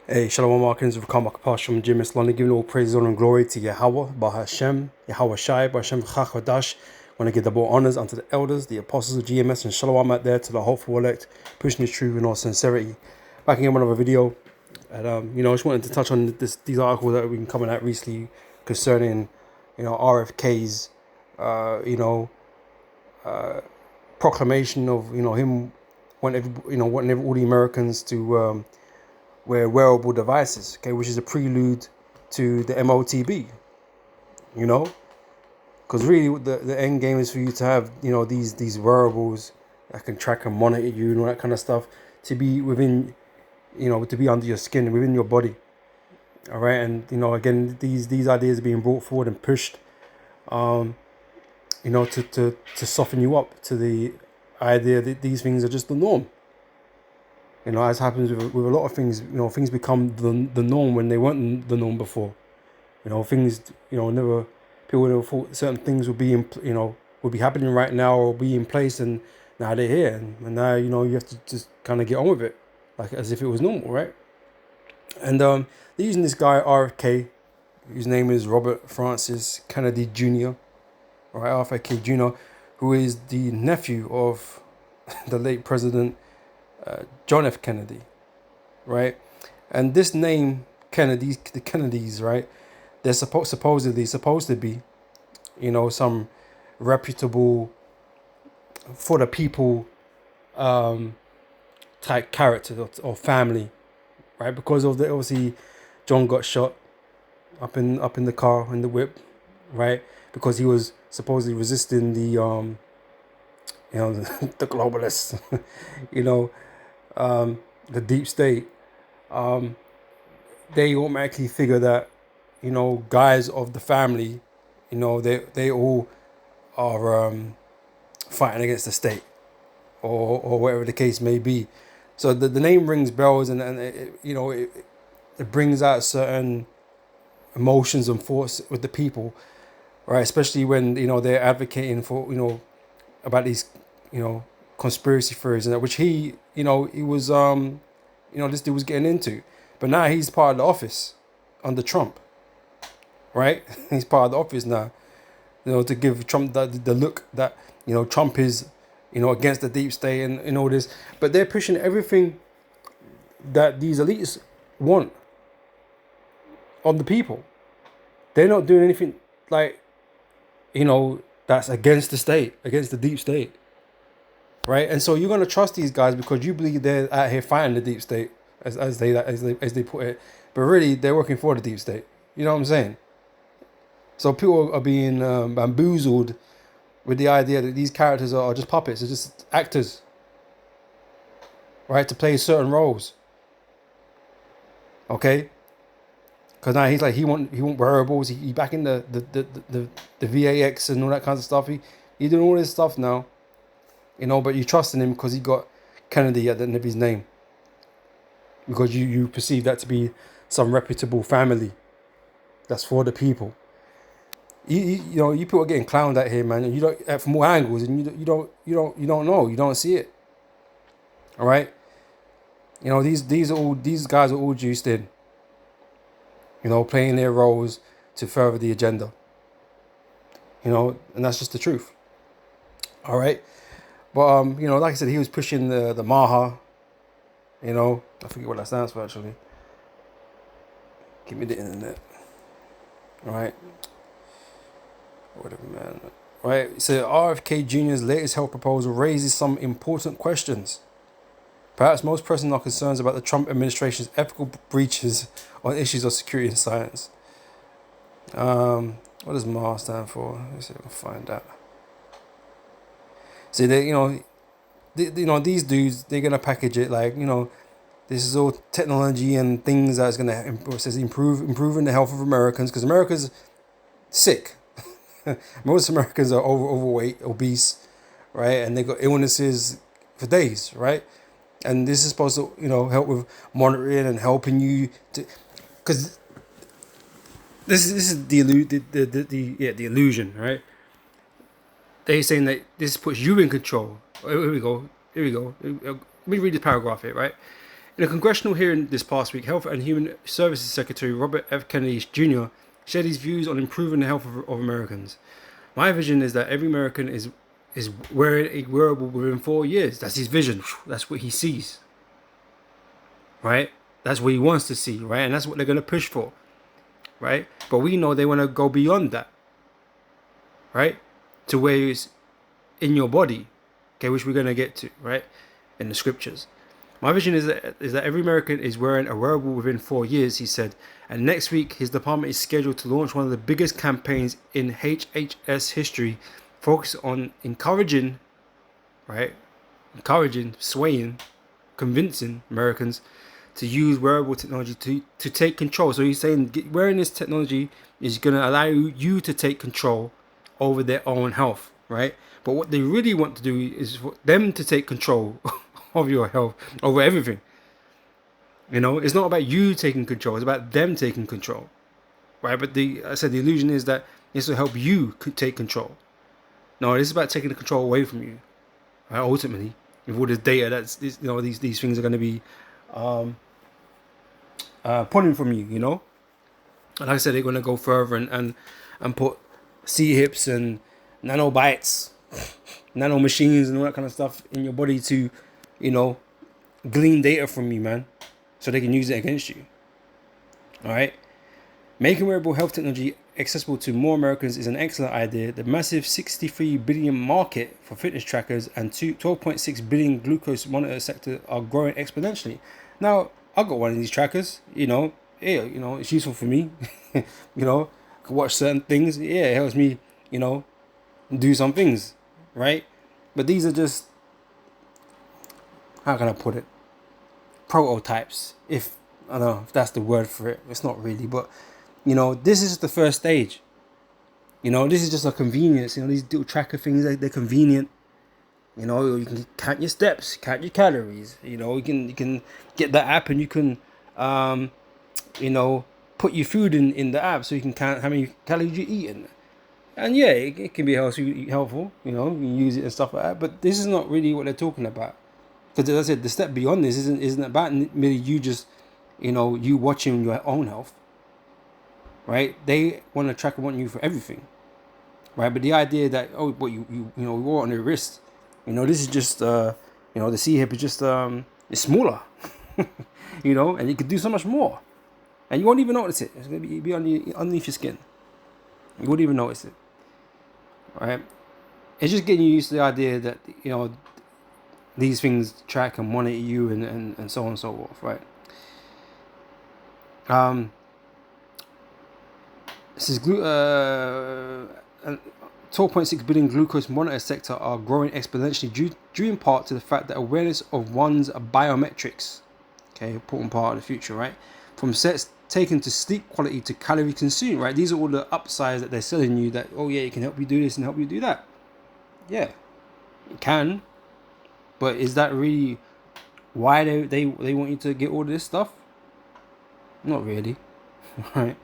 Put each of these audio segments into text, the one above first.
Hey, Shalom Markins of Karma Kapash from Jim London, giving all praise, honor, and glory to Yahweh, Bahashem, Yahweh Shai, Bahashem Chachadash. Want to give double honors unto the elders, the apostles of GMS, and Shalom out there to the hopeful elect, pushing the truth in all sincerity. Back again with another video, and I just wanted to touch on these articles that we've been coming out recently concerning, RFK's, proclamation of, him wanting all the Americans to wear wearable devices, okay, which is a prelude to the MOTB, because really the end game is for you to have, these wearables that can track and monitor you and all that kind of stuff to be within, to be under your skin, within your body, all right. And again, these ideas are being brought forward and pushed, to soften you up to the idea that these things are just the norm. As happens with a lot of things, things become the norm when they weren't the norm before. Things, never, people never thought certain things would be, would be happening right now or be in place, and now they're here. And now, you have to just kind of get on with it, like as if it was normal, right? And they're using this guy, RFK, whose name is Robert Francis Kennedy Jr., right, RFK Jr., who is the nephew of the late President John F. Kennedy, right? And this name, Kennedy, the Kennedys, right? They're supposedly supposed to be, some reputable, for the people, type character or family, right? Because of obviously, John got shot up in the car in the whip, right? Because he was supposedly resisting the the globalists, the deep state. They automatically figure that, guys of the family, they all are fighting against the state, or whatever the case may be. So the name rings bells, and it brings out certain emotions and thoughts with the people, right? Especially when they're advocating for about these conspiracy theories and that, which he was this dude was getting into. But now he's part of the office under Trump, right? He's part of the office now, to give Trump the look that Trump is against the deep state and all this. But they're pushing everything that these elites want on the people. They're not doing anything like that's against the state, against the deep state, right? And so you're gonna trust these guys because you believe they're out here fighting the deep state, as they put it, but really they're working for the deep state. You know what I'm saying? So people are being bamboozled with the idea that these characters are just puppets, they're just actors, right, to play certain roles. Okay, because now he's like he want wearables. He back in the VAX and all that kinds of stuff. He doing all this stuff now, but you trust in him because he got Kennedy at the end of his name. Because you perceive that to be some reputable family that's for the people. You people are getting clowned at here, man. And you don't, from all angles, and you don't know, you don't see it. All right, these guys are all juiced in. Playing their roles to further the agenda. And that's just the truth. All right, but like I said, he was pushing the Maha. I forget what that stands for actually. Give me the internet. All right. Whatever, man. Right. So RFK Jr.'s latest health proposal raises some important questions. Perhaps most pressing are concerns about the Trump administration's ethical breaches on issues of security and science. What does MAR stand for? Let's see if I can find that. See, these dudes, they're gonna package it like, this is all technology and things that's gonna improving the health of Americans, because America's sick. Most Americans are overweight, obese, right, and they got illnesses for days, right? And this is supposed to, help with monitoring and helping you to, because this is the illusion, right? They're saying that this puts you in control. Here we go. Let me read this paragraph here, right? In a congressional hearing this past week, Health and Human Services Secretary Robert F. Kennedy Jr. shared his views on improving the health of Americans. My vision is that every American is wearing a wearable within 4 years. That's his vision. That's what he sees. Right? That's what he wants to see, right? And that's what they're going to push for, right? But we know they want to go beyond that, right? To where it's in your body, okay, which we're going to get to, right? In the scriptures. My vision is that every American is wearing a wearable within 4 years, he said. And next week, his department is scheduled to launch one of the biggest campaigns in HHS history, focused on encouraging, swaying, convincing Americans to use wearable technology to take control. So he's saying wearing this technology is going to allow you to take control over their own health, right? But what they really want to do is for them to take control of your health over everything. You know, it's not about you taking control, it's about them taking control, right? But the illusion is that this will help you take control. No, this is about taking the control away from you, right? Ultimately, with all this data these things are going to be pulling from you, you know. And like I said, they're going to go further and put C-hips and nanobites, nano machines and all that kind of stuff in your body to, you know, glean data from you, man, so they can use it against you. All right. Making wearable health technology accessible to more Americans is an excellent idea. The massive 63 billion market for fitness trackers and 12.6 billion glucose monitor sector are growing exponentially. Now, I got one of these trackers, you know, yeah, you know, it's useful for me. You know, I can watch certain things. Yeah, it helps me, you know, do some things, right? But these are just, how can I put it? Prototypes, if I don't know if that's the word for it. It's not really, but you know, this is just the first stage. You know, this is just a convenience. You know, these little tracker things, they're convenient. You know, you can count your steps, count your calories. You know, you can get that app and you can, you know, put your food in the app so you can count how many calories you're eating. And yeah, it can be helpful. You know, you can use it and stuff like that. But this is not really what they're talking about. Because as I said, the step beyond this isn't about merely you just, you know, you watching your own health, right? They want to track and want you for everything, right? But the idea that, oh, what you know, we wore on the wrist, you know, this is just, you know, the C hip is just, it's smaller, you know, and you could do so much more, and you won't even notice it. It's gonna be underneath your skin. You wouldn't even notice it, right? It's just getting you used to the idea that, you know, these things track and monitor you and so on and so forth, right? This is 12.6 billion glucose monitor sector are growing exponentially due in part to the fact that awareness of one's biometrics, okay, important part of the future, right? From sets taken to sleep quality to calorie consumed, right? These are all the upsides that they're selling you that, oh yeah, it can help you do this and help you do that. Yeah, it can. But is that really why they want you to get all this stuff? Not really, right?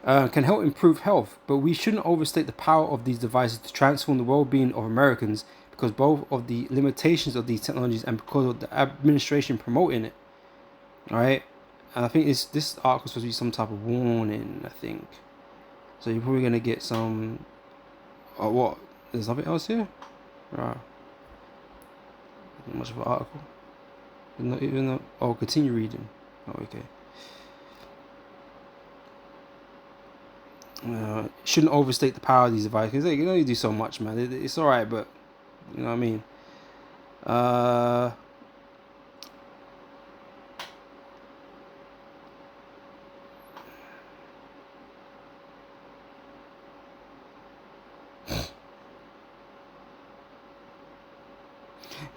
Can help improve health, but we shouldn't overstate the power of these devices to transform the well-being of Americans, because both of the limitations of these technologies and because of the administration promoting it. All right, and I think this article is supposed to be some type of warning. I think so. You're probably gonna get some. What? There's nothing else here. Right. Not much of an article. Not even though, oh, continue reading. Oh, okay. Shouldn't overstate the power of these devices because they can only do so much, man. It's all right, but you know what I mean.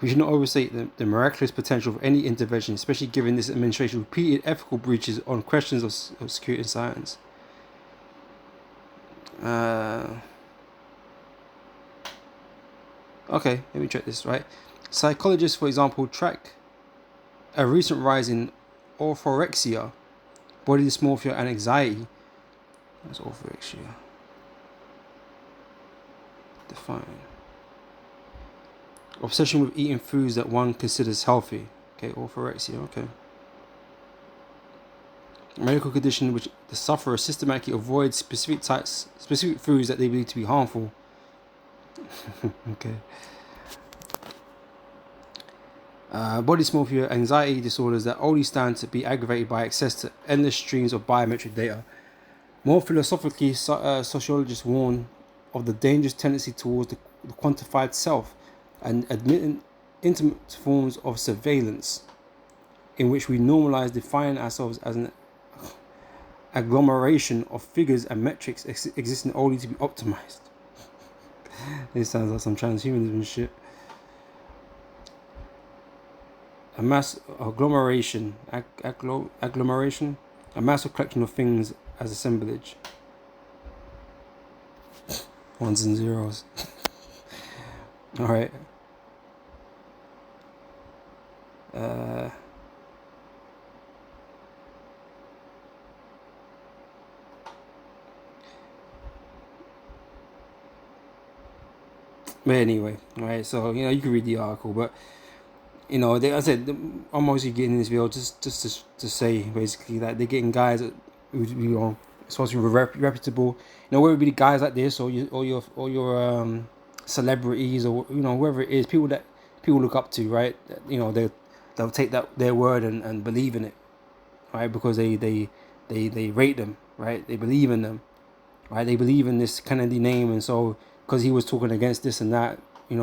We should not overstate the miraculous potential of any intervention, especially given this administration's repeated ethical breaches on questions of security and science. Okay, let me check this, right? Psychologists, for example, track a recent rise in orthorexia, body dysmorphia, and anxiety. That's orthorexia. Define. Obsession with eating foods that one considers healthy. Okay, orthorexia. Okay. A medical condition which the sufferer systematically avoids specific foods that they believe to be harmful. Okay. Body dysmorphia, anxiety disorders that only stand to be aggravated by access to endless streams of biometric data. More philosophically, sociologists warn of the dangerous tendency towards the quantified self and admitting intimate forms of surveillance in which we normalize defining ourselves as an agglomeration of figures and metrics existing only to be optimized. This sounds like some transhumanism shit. A mass agglomeration, a massive collection of things as assemblage. Ones and zeros. All right. But anyway, right. So you can read the article, but I said I'm mostly getting in this video just to say basically that they're getting guys that who supposed to be reputable. Whether it be guys like this or your celebrities or whoever it is, people that people look up to, right? They'll take their word and believe in it, right? Because they rate them, right? They believe in them, right? They believe in this Kennedy name, and so because he was talking against this and that,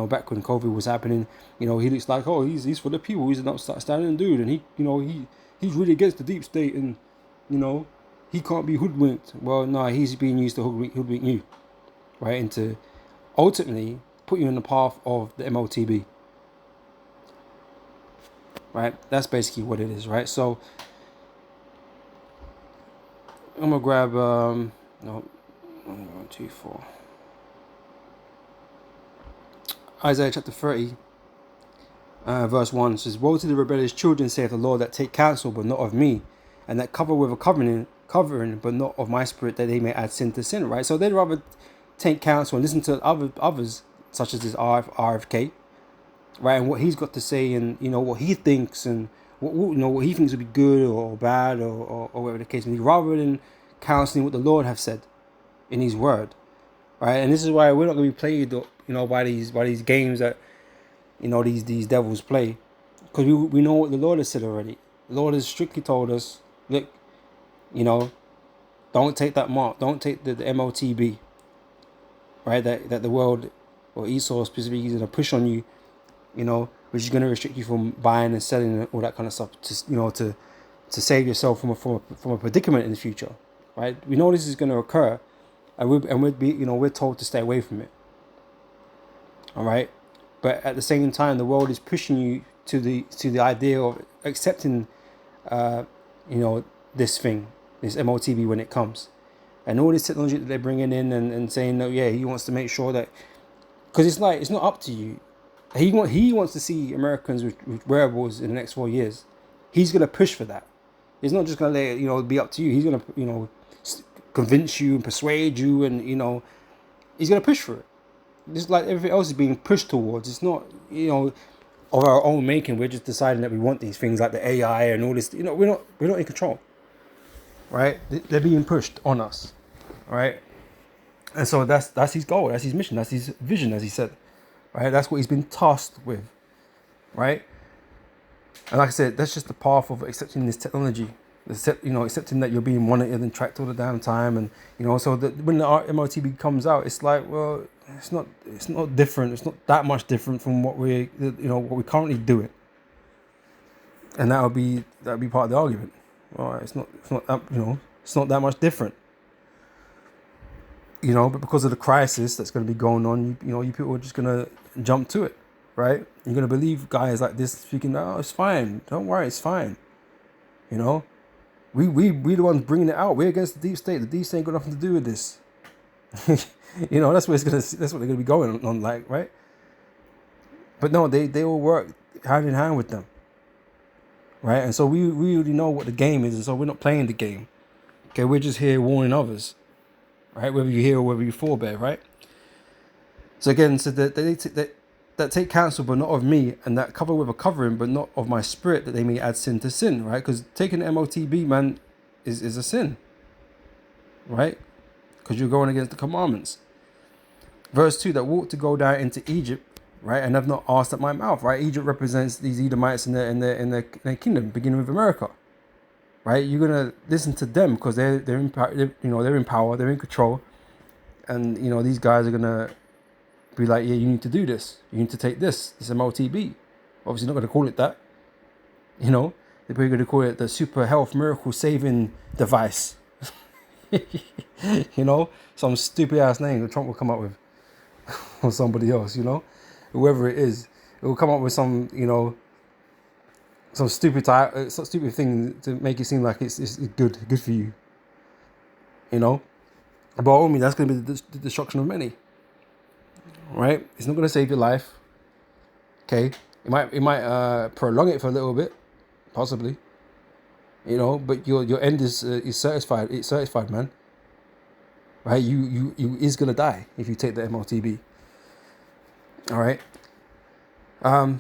back when COVID was happening, he looks like, oh, he's for the people, he's an outstanding dude, and he's really against the deep state, and he can't be hoodwinked. Well, no, he's being used to hoodwink you, right, and to ultimately put you in the path of the MOTB, right? That's basically what it is, right? So I'm gonna grab no, 1, 2, 4. Isaiah chapter 30, verse 1 says, "Woe to the rebellious children, saith the Lord, that take counsel, but not of me, and that cover with a covering, but not of my spirit, that they may add sin to sin." Right? So they'd rather take counsel and listen to others, such as this RFK, right? And what he's got to say, and what he thinks, and what he thinks would be good or bad, or whatever the case may be, rather than counseling what the Lord have said in His Word, right? And this is why we're not going to be played, by these games that these devils play, because we know what the Lord has said already. The Lord has strictly told us, look, don't take that mark, don't take the MOTB, right? That the world, or Esau specifically, is going to push on you, which is going to restrict you from buying and selling and all that kind of stuff, to save yourself from a predicament in the future, right? We know this is going to occur, and we're told to stay away from it. All right, but at the same time, the world is pushing you to the idea of accepting, this thing, this MOTB, when it comes, and all this technology that they're bringing in, and saying that, yeah, he wants to make sure that, because it's not up to you. He wants to see Americans with wearables in the next 4 years. He's gonna push for that. He's not just gonna let it be up to you. He's gonna convince you and persuade you, and he's gonna push for it. Just like everything else is being pushed towards. It's not, of our own making. We're just deciding that we want these things like the AI and all this. We're not in control, right? They're being pushed on us, right? And so that's his goal. That's his mission. That's his vision, as he said, right? That's what he's been tasked with, right? And like I said, that's just the path of accepting this technology. Accepting that you're being monitored and tracked all the damn time, and so that when the MOTB comes out, it's like, well, it's not different. It's not that much different from what we're currently doing, and that would be part of the argument. All right, it's not that much different. But because of the crisis that's going to be going on, you people are just going to jump to it, right? You're going to believe guys like this speaking, oh, it's fine. Don't worry, it's fine. We the ones bringing it out. We're against the deep state. The deep state ain't got nothing to do with this. That's what they're gonna be going on, like, right? But no, they all work hand in hand with them, right? And so we already know what the game is, and so we're not playing the game. Okay, we're just here warning others, right? Whether you're here or whether you forbear, right? So again, so that that take counsel but not of me, and that cover with a covering but not of my spirit, that they may add sin to sin, right? Because taking the MOTB, man, is a sin, right? Because you're going against the commandments. Verse 2, that walk to go down into Egypt, right, and have not asked at my mouth, right? Egypt represents these Edomites in their kingdom, beginning with America, right? You're gonna listen to them because they're in power, they're in power, they're in control, and these guys are gonna be like, yeah, you need to do this, you need to take this MOTB. Obviously, not gonna call it that, they're probably gonna call it the super health miracle saving device, some stupid ass name that Trump will come up with. Or somebody else, whoever it is, it will come up with some, some stupid thing to make it seem like it's good for you, But only that's going to be the destruction of many, right? It's not going to save your life. Okay, it might prolong it for a little bit, possibly, but your end is certified. It's certified, man. Right? You is gonna die if you take the MOTB. All right.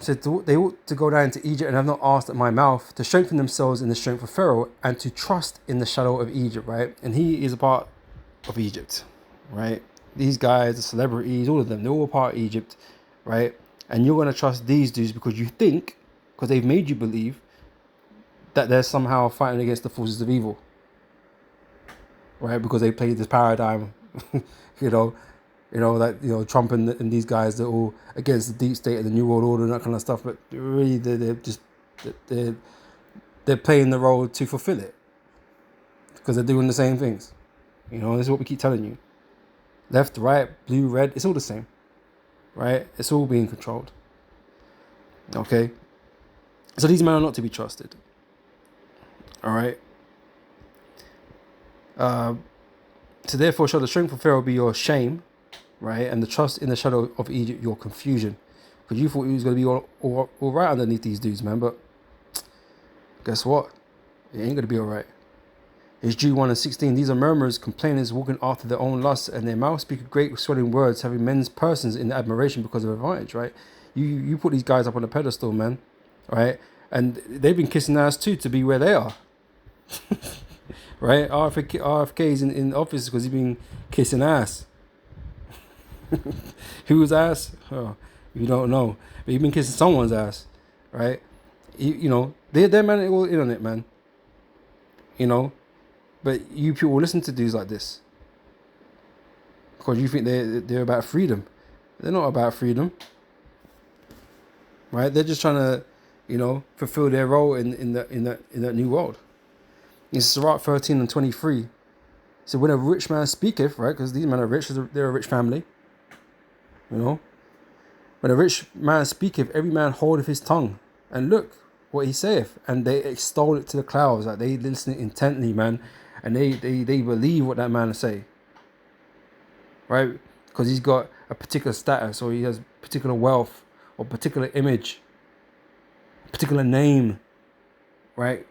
So they ought to go down to Egypt and have not asked at my mouth, to strengthen themselves in the strength of Pharaoh and to trust in the shadow of Egypt, right? And he is a part of Egypt, right? These guys, the celebrities, all of them, they're all part of Egypt, right? And you're going to trust these dudes because you think, because they've made you believe that they're somehow fighting against the forces of evil, right? Because they played this paradigm, Trump and these guys, they're all against the deep state and the New World Order and that kind of stuff. But really, they're playing the role to fulfill it because they're doing the same things. This is what we keep telling you. Left, right, blue, red, it's all the same, right? It's all being controlled. Okay? So these men are not to be trusted. All right? So therefore shall the strength of Pharaoh be your shame, right? And the trust in the shadow of Egypt, your confusion. Because you thought he was going to be all right underneath these dudes, man. But guess what? It ain't going to be all right. It's Jude 1:16. These are murmurers, complainers, walking after their own lusts, and their mouths speak great swelling words, having men's persons in admiration because of advantage, right? You put these guys up on a pedestal, man, right? And they've been kissing ass too to be where they are. Right? RFK is in office because he's been kissing ass. Whose ass? Oh, you don't know. But he's been kissing someone's ass, right? They're man all in on it, man. But you people listen to dudes like this because you think they're about freedom. They're not about freedom, right? They're just trying to, fulfill their role in that new world. In Sirach 13:23, so when a rich man speaketh, right, because these men are rich, they're a rich family, when a rich man speaketh, every man holdeth his tongue, and look what he saith, and they extol it to the clouds, like they listen intently, man, and they believe what that man say, right, because he's got a particular status, or he has particular wealth, or particular image, particular name, right?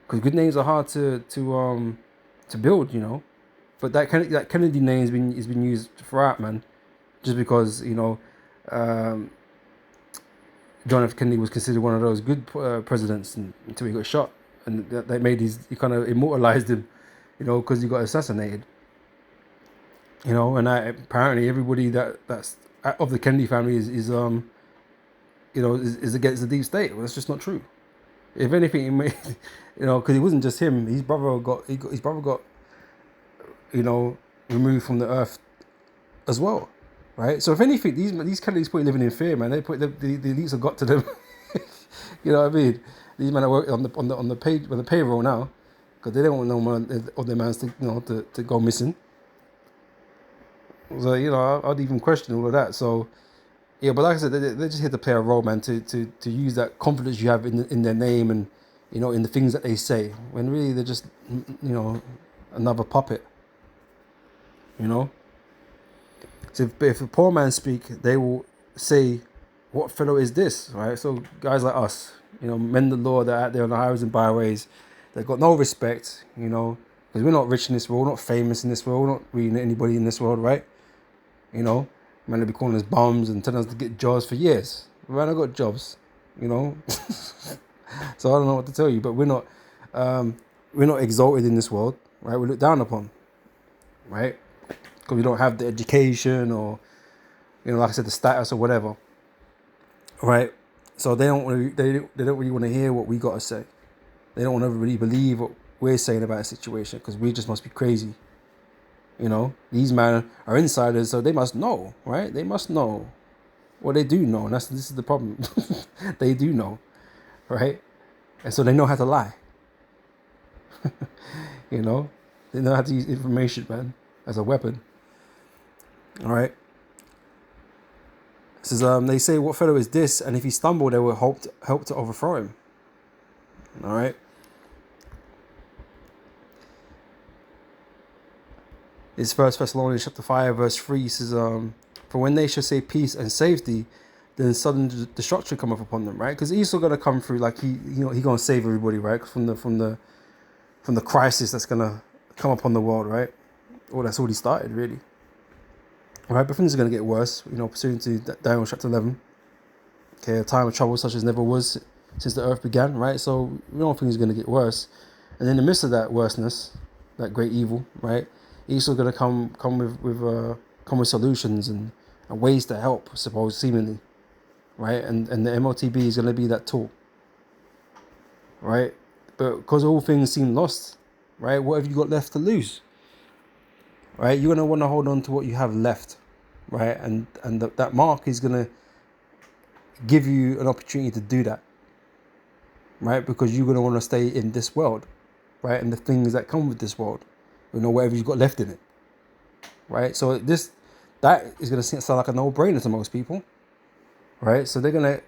Because good names are hard to build, but that Kennedy name has been used throughout, man. Just because John F. Kennedy was considered one of those good presidents until he got shot, and that made he kind of immortalized him, because he got assassinated. And apparently everybody that's of the Kennedy family is against the deep state. Well, that's just not true. If anything, it made, because it wasn't just him. His brother got removed from the earth as well, right? So if anything, these Kennedys probably living in fear, man. They put the elites have got to them. You know what I mean? These men are working on the payroll now because they don't want no one of their mans to go missing. So I'd even question all of that. So. Yeah, but like I said, they're just here to play a role, man, to use that confidence you have in their name and, in the things that they say, when really they're just, another puppet, So if a poor man speak, they will say, what fellow is this, right? So guys like us, men of the law that are out there on the highways and byways, they've got no respect, because we're not rich in this world, we're not famous in this world, we're not reading anybody in this world, right? Man, they be calling us bums and telling us to get jobs for years. Man, I got jobs, you know. So I don't know what to tell you, but we're not exalted in this world, right? We're looked down upon, right? Because we don't have the education or, like I said, the status or whatever, right? So they don't really want to hear what we got to say. They don't want to really believe what we're saying about a situation because we just must be crazy. These men are insiders, so they must know, right? They must know. Well, they do know, and this is the problem. They do know, right? And so they know how to lie. They know how to use information, man, as a weapon. All right. It says, they say, what fellow is this? And if he stumbled, they will help to overthrow him. All right. It's 1 Thessalonians chapter 5, verse 3 says, for when they shall say peace and safety, then sudden destruction cometh upon them, right? Because he's still gonna come through, like he gonna save everybody, right? From the crisis that's gonna come upon the world, right? Well, that's already started, really. All right, but things are gonna get worse, pursuant to Daniel chapter 11. Okay, a time of trouble such as never was since the earth began, right? So we know things are gonna get worse, and in the midst of that worseness, that great evil, right? He's still gonna come with solutions and ways to help, seemingly, right? And the MOTB is gonna be that tool, right? But because all things seem lost, right? What have you got left to lose, right? You're gonna want to hold on to what you have left, right? And that mark is gonna give you an opportunity to do that, right? Because you're gonna want to stay in this world, right? And the things that come with this world, whatever you've got left in it, right? So that is gonna sound like a no-brainer to most people, right? So they're gonna,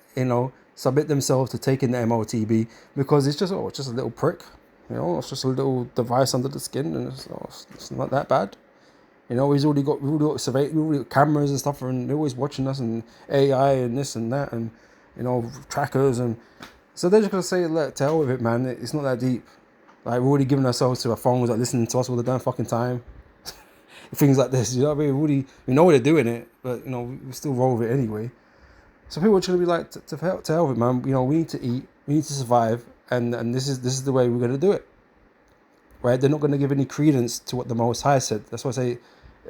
submit themselves to taking the MOTB because it's just a little prick, it's just a little device under the skin, and it's not that bad. We've already got cameras and stuff, and they're always watching us, and AI and this and that, and trackers, and so they're just gonna say, "Let to hell with it, man. It's not that deep. Like, we're already giving ourselves to our phones, like listening to us all the damn fucking time, things like this. You know what I mean? We know they're doing it, but we still roll with it anyway. So people are gonna be like, to hell with it, man. We need to eat, we need to survive, and this is the way we're gonna do it." Right? They're not going to give any credence to what the Most High said. That's why I say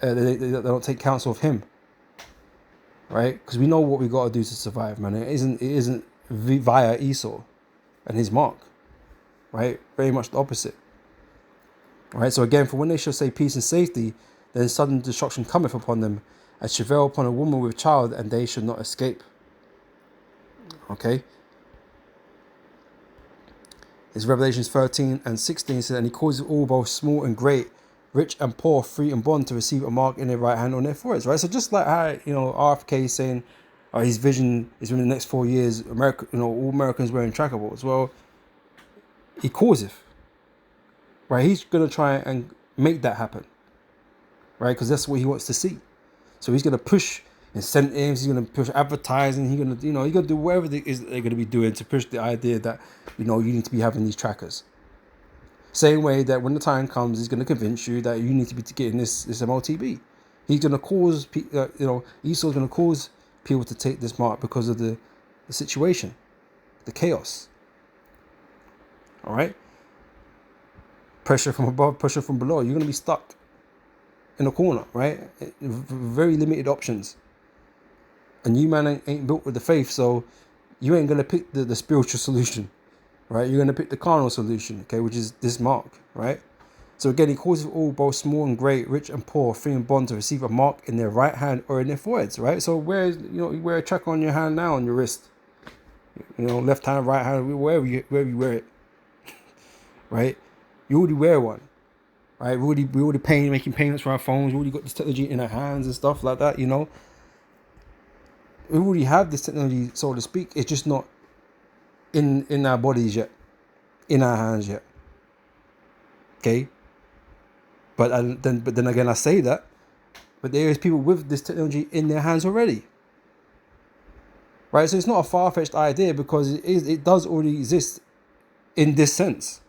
they don't take counsel of Him. Right? Because we know what we got to do to survive, man. It isn't via Esau and his mark. Right? Very much the opposite. Right? So again, for when they shall say peace and safety, then sudden destruction cometh upon them, and travail upon a woman with child, and they should not escape. Okay? It's Revelations 13 and 16 says, and he causes all, both small and great, rich and poor, free and bond, to receive a mark in their right hand on their foreheads, right? So just like how, RFK is saying his vision is in the next 4 years, America, all Americans wearing trackables. Well, he causeth, right? He's going to try and make that happen, right? Because that's what he wants to see. So he's going to push incentives, he's going to push advertising, he's going to, he's going to do whatever it is they're going to be doing to push the idea that, you need to be having these trackers. Same way that when the time comes, he's going to convince you that you need to be getting this MOTB. He's going to cause, Esau's going to cause people to take this mark because of the situation, the chaos. All right? Pressure from above, pressure from below. You're going to be stuck in a corner, right? Very limited options. And you, man, ain't built with the faith, so you ain't going to pick the spiritual solution, right? You're going to pick the carnal solution, okay, which is this mark, right? So again, he causes all, both small and great, rich and poor, free and bond, to receive a mark in their right hand or in their foreheads, right? So you wear a tracker on your hand now, on your wrist, left hand, right hand, wherever you wear it, right? You already wear one, right? We already making payments for our phones. We already got this technology in our hands and stuff like that, We already have this technology, so to speak. It's just not in our bodies yet, in our hands yet. Okay. But then again, I say that, but there is people with this technology in their hands already. Right. So it's not a far-fetched idea, because it does already exist in this sense,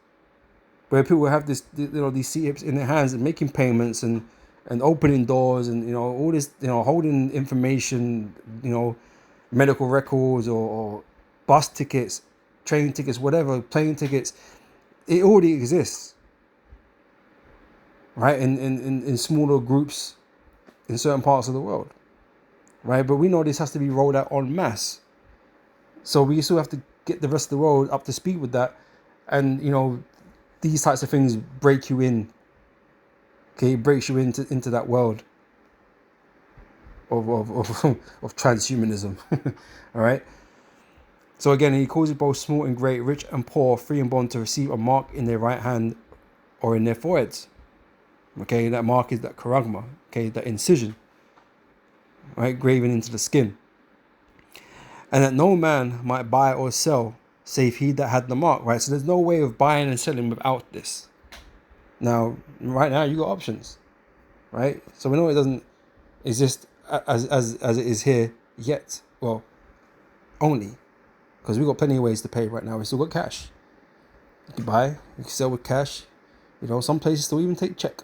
where people have this, these CHIPs in their hands and making payments and and opening doors, and all this, holding information, medical records, or bus tickets, train tickets, whatever, plane tickets. It already exists, right? In smaller groups in certain parts of the world, right? But we know this has to be rolled out en masse. So we still have to get the rest of the world up to speed with that. And, these types of things break you in. Okay, it breaks you into that world of transhumanism. All right. So again, he calls it both small and great, rich and poor, free and bond, to receive a mark in their right hand or in their foreheads. Okay, that mark is that charagma. Okay, that incision. Right, graven into the skin. And that no man might buy or sell, save he that had the mark. Right, so there's no way of buying and selling without this. Now, right now, you got options. Right, so we know it doesn't exist as it is here yet. Well, only because we've got plenty of ways to pay right now. We still got cash. You can buy, you can sell with cash. Some places still even take check,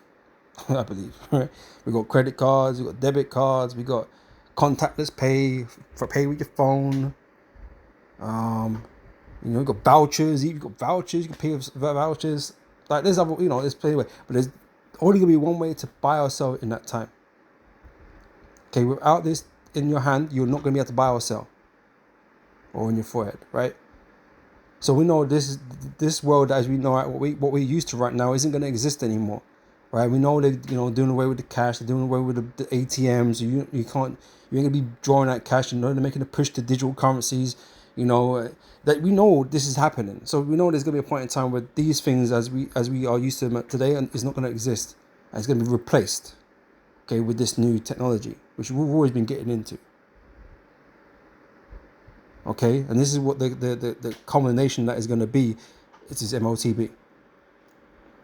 I believe. Right? We got credit cards, we got debit cards, we got contactless pay for pay with your phone. You got vouchers. You got vouchers. You can pay with vouchers. Like there's other, there's plenty of ways, but there's only gonna be one way to buy or sell in that time. Okay, without this in your hand, you're not gonna be able to buy or sell, or in your forehead, right? So we know this world as we know it, what we're used to right now isn't gonna exist anymore, right? We know they're doing away with the cash, they're doing away with the ATMs. You ain't gonna be drawing out cash. They're making a push to digital currencies. That we know this is happening. So we know there's gonna be a point in time where these things, as we are used to them today, is not gonna exist, and it's gonna be replaced, okay, with this new technology, which we've always been getting into. Okay, and this is what the culmination that is going to be. It is MOTB.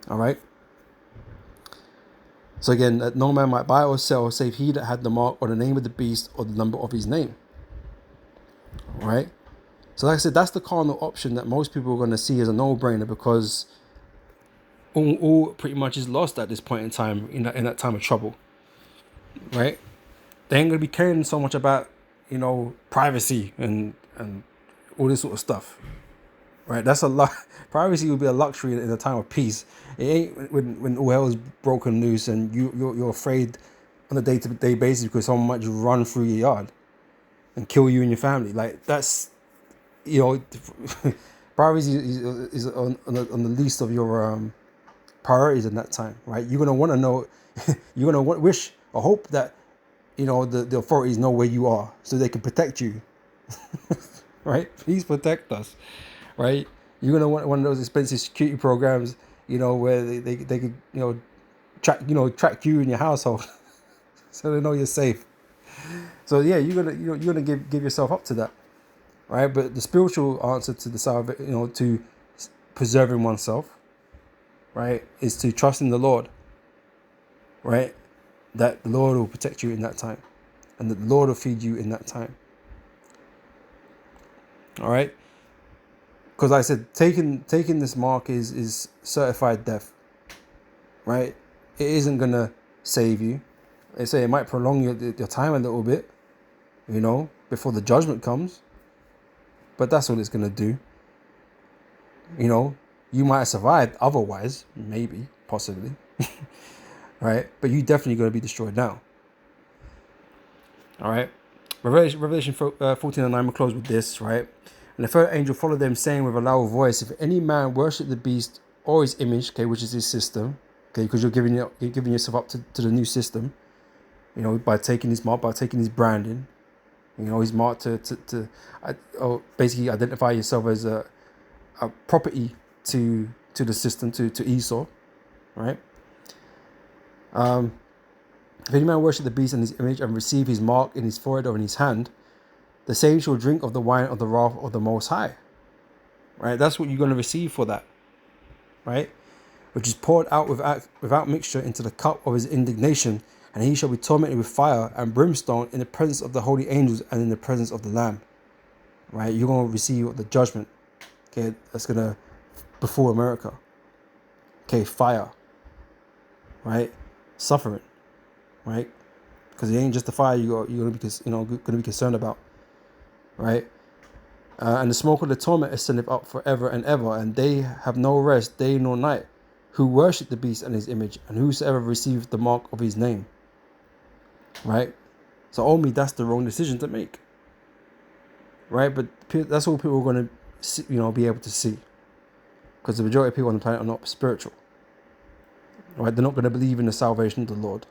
All right. So again, that no man might buy or sell save he that had the mark or the name of the beast or the number of his name. All right. So like I said, that's the carnal option that most people are going to see as a no-brainer, because all pretty much is lost at this point in time, in that time of trouble. Right. They ain't going to be caring so much about privacy and all this sort of stuff, right? That's a lot. Privacy would be a luxury in a time of peace. It ain't when all hell is broken loose and you're afraid on a day-to-day basis because someone might just run through your yard and kill you and your family. Like that's, privacy is on the least of your priorities in that time, right? You're gonna want to know, you're gonna wish or hope that the authorities know where you are so they can protect you. Right? Please protect us. Right? You're gonna want one of those expensive security programs, where they could track you and your household, so they know you're safe. So yeah, you're gonna give yourself up to that, right? But the spiritual answer to to preserving oneself, right, is to trust in the Lord, right? That the Lord will protect you in that time, and that the Lord will feed you in that time. All right, because like I said, taking this mark is certified death, right? It isn't gonna save you. They say it might prolong your time a little bit, before the judgment comes, but that's all it's gonna do. You might have survived otherwise, maybe, possibly, right? But you definitely gonna be destroyed now. All right, Revelation 14:9. We'll close with this, right? And the third angel followed them, saying with a loud voice, if any man worship the beast or his image, okay, which is his system, okay, because you're giving yourself up to the new system, by taking his mark, by taking his branding, his mark to basically identify yourself as a property to the system, to Esau, right? If any man worship the beast and his image and receive his mark in his forehead or in his hand, the same shall drink of the wine of the wrath of the Most High. Right? That's what you're going to receive for that. Right? Which is poured out without mixture into the cup of his indignation, and he shall be tormented with fire and brimstone in the presence of the holy angels and in the presence of the Lamb. Right? You're going to receive the judgment. Okay? That's going to befall America. Okay? Fire. Right? Suffering. right? Because it ain't just the fire you're gonna be gonna be concerned about, right? And the smoke of the torment ascendeth up forever and ever, and they have no rest day nor night, who worship the beast and his image, and whosoever receives the mark of his name. Right? So only that's the wrong decision to make. Right? But that's all people are going to see, be able to see, because the majority of people on the planet are not spiritual. Right? They're not going to believe in the salvation of the Lord.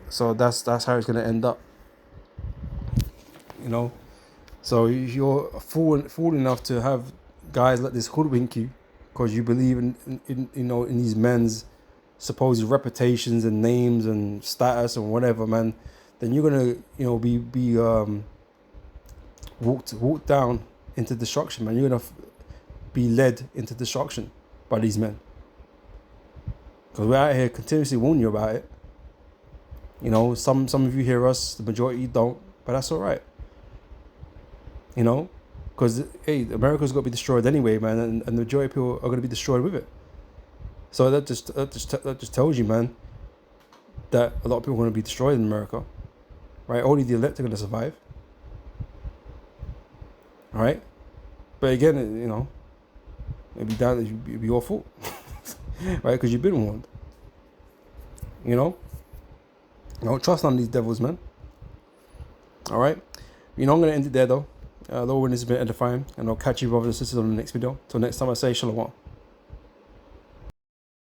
So that's how it's going to end up. So if you're fool enough to have guys like this hoodwink you because you believe in these men's supposed reputations and names and status and whatever, man, then you're gonna be walked down into destruction, man. You're gonna be led into destruction by these men, because we're out here continuously warning you about it. Some of you hear us, the majority don't, but that's all right. Because hey, America's got to be destroyed anyway, man, and the majority of people are going to be destroyed with it. So that just tells you, man, that a lot of people are going to be destroyed in America, right? Only the elect are going to survive, all right? But again, it'd be your fault, right? Because you've been warned. Don't trust none of these devils, man. All right? I'm going to end it there, though. Lord, when this has been edifying, and I'll catch you, brothers and sisters, on the next video. Till next time, I say shalom.